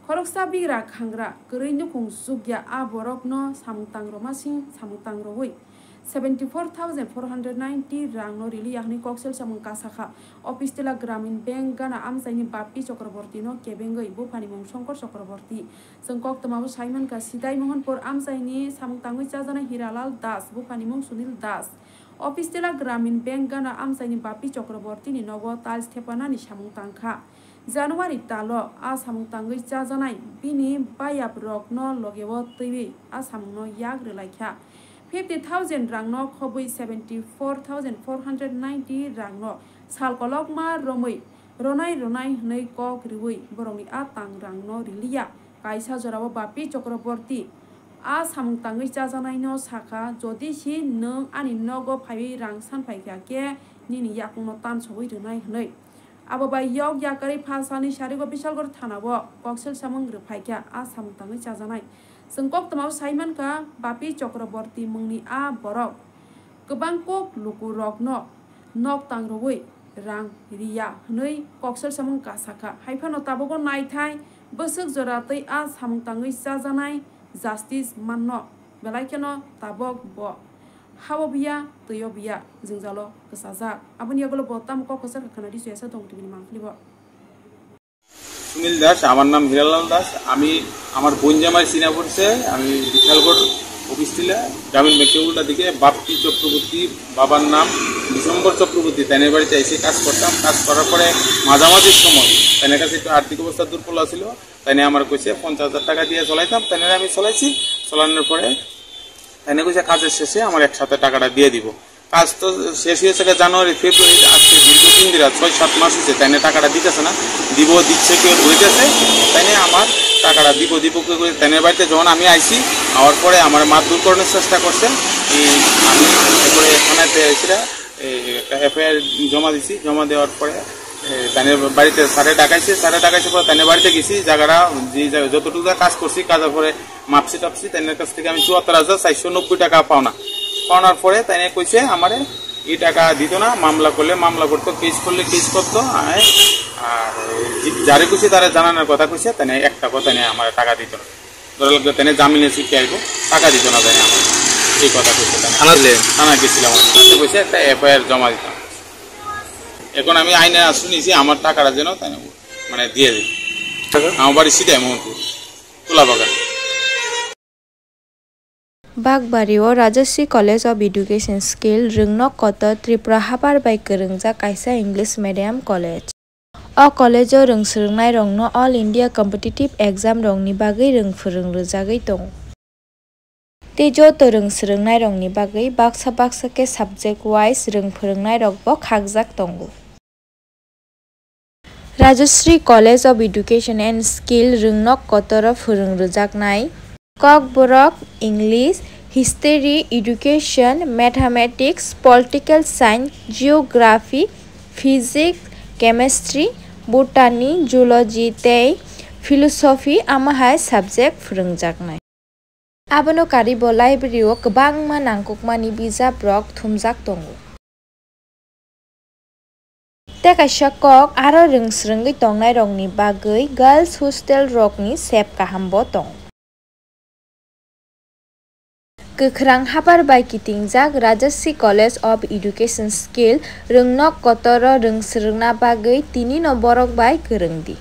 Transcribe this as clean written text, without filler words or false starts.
Khoroksa bigra khangra koroi nukung sugya a borok no samtang romasing samtang roi 74,490 rang no rili yakni koksel samung kasakha office tila gramin bank gana amsaini bapi Chakraborty no kebengai bufani mung Shankar Chakraborty sengkok tamabu Simon ka sidai mohanpur amsaini samung tangui chajana Hiralal Das bufani mung Sunil Das office tila gramin bank gana amsaini bapi Chakraborty ni nogo tiles thepana ni samung tangkha January talo a samung tangui chajanai bini bayap rok no logewo twi a samung no yak relaikha 50,000 rang no khobui 74,490 rang no salkolok ma romui ronai nei kok riwi borongni a tang rang no riliya kaisa jorabo bapi Chakraborty a samung tangui chajanai no saka jodi si nung ani nogo phai rang san phaikya ke nini yakung no tan chobui ronai hnei abo bai yok yakari phasani sarigo Bishalgor thanabo koksel samung ruphaikya a samung tangui chajanai sengkok tamau Simon ka bapi Chakraborty mungni a borok gobang kok lukurok no nok tang roi rang riya hnei koksel samung kasaka haifano tabogo naithai bosok joratei a samung tangui chajanai justice manno belaikeno tabok bo hawo biya toyo biya jingjalo kasajak aboni agolo botam kok kosar khana di suesa dong tibini mangklibo Sunil Das আমার নাম হিরালাল দাস আমি আমার বোন জামাই সিনা পড়ছে আমি Bishalgarh office ছিল গ্রামীণ ব্যাংকের দিকে বাপ্পি চক্রবর্তী বাবার নাম ডিসেম্বর চক্রবর্তী তাদের বাড়িতে এসে কাজ করতাম কাজ করার পরে মাঝামাঝির সময় তাদের কাছে একটু আর্থিক অবস্থা দুর্বল ছিল তাই আমার কইছে 50,000 টাকা দিয়ে চলাইতাম তাদের আমি চলাইছি চলানোর পরে তাদের কইছে কাজের শেষে আমার একসাথে টাকাটা দিয়ে দিব কাজ তো শেষ হয়েছে জানুয়ারি ফেব্রুয়ারি আজকে দীর্ঘদিন ধরে 6-7 মাস হয়েছে তাই টাকাটা দিতেছে না দিব দিচ্ছে কেউ ধরিতেছে তাই আমার টাকাটা দিব করে তাই বাড়িতে যখন আমি আইছি আওয়ার পরে আমার মারধর করানোর চেষ্টা করছে আমি এরপরে থানাতে এসে একটা এফআইআর জমা দিছি জমা দেওয়ার পরে তাদের বাড়িতে স্যারে ডাকাইছে পরে তাদের বাড়িতে গেছি জায়গাটা যে যতটুকু কাজ করছি কাজের পরে মাপসি টাপসি তাদের কাছ থেকে আমি 74,490 টাকা পাওনার পরে তাই কইছে আমারে এই টাকা দিত না মামলা করলে মামলা করতো কেস করলে কেস করতো আর যারে কইছে তারা জানানোর কথা কইছে তাই একটা কথা নেই আমার টাকা দিত না ধরে লাগবে তাই জামিনে শিখে আসবো টাকা দিত না তাই আমার এই কথা কইছে থানা গেছিলাম কইছে একটা এফআইআর জমা দিতাম এখন আমি আইনে শুনেছি আমার টাকাটা যেন তাই মানে দিয়ে দিই আমার বাড়ি সিধাই Mohanpur তুলাবাগান Bagbariyo Rajashri College of Education Skill Rungnok Koto Tripura Habar by Kerungja Kaisa English Medium College. O college o rungsrungnai rongno All India Competitive Exam rongni bagai rungfurungrwjagui tong. Tei joto rungsrungnai rongni bagai baksa ke subject wise rungfurungnai rokbo khagjak tongo. Rajashri College of Education and Skill Rungnok Koto ro furungrwjaknai Kok borok English, History, Education, Mathematics, Political Science, Geography, Physics, Chemistry, Botany, Zoology, tei Philosophy amahai subject phurungjaknai. Abono karibo library o kwbangma nangkukmani bijap rok thumjak tongo. Tei kaisa kok aro rungsrungui tongnai rokni bagui girls hostel rokni sep kaham bo tong. Kwkrang habar bai kitingjak Rajashri College of Education Skill Rungnok Koto ro rungsrungna bagui tini no borok bai kwrwngdi.